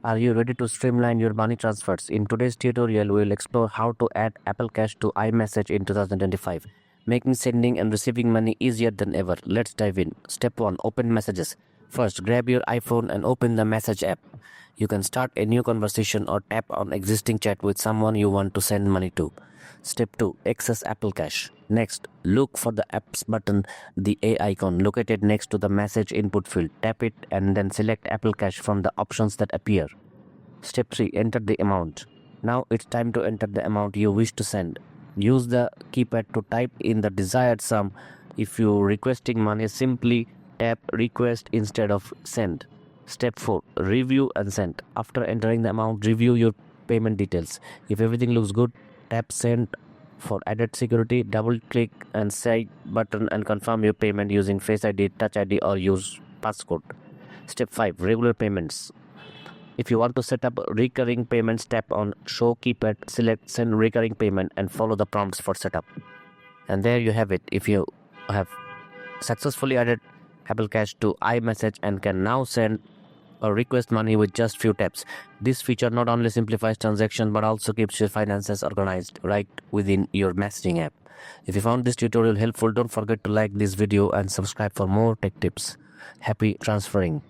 Are you ready to streamline your money transfers? In today's tutorial, we will explore how to add Apple Cash to iMessage in 2025, making sending and receiving money easier than ever. Let's dive in. Step 1. Open Messages. First, grab your iPhone and open the Message app. You can start a new conversation or tap on existing chat with someone you want to send money to. Step 2. Access Apple Cash. Next, look for the apps button, the A icon located next to the message input field. Tap it and then select Apple Cash from the options that appear. Step 3. Enter the amount. Now it's time to enter the amount you wish to send. Use the keypad to type in the desired sum. If you're requesting money, simply tap request instead of send. Step 4. Review and send. After entering the amount, review your payment details. If everything looks good, tap send. For added security, double click and send button and confirm your payment using Face ID, Touch ID or use passcode. Step 5. Regular payments. If you want to set up recurring payments, tap on show keypad, select send recurring payment and follow the prompts for setup. And there you have it. If you have successfully added Apple Cash to iMessage and can now send or request money with just few taps. This feature not only simplifies transaction but also keeps your finances organized right within your messaging app. If you found this tutorial helpful, don't forget to like this video and subscribe for more tech tips. Happy transferring.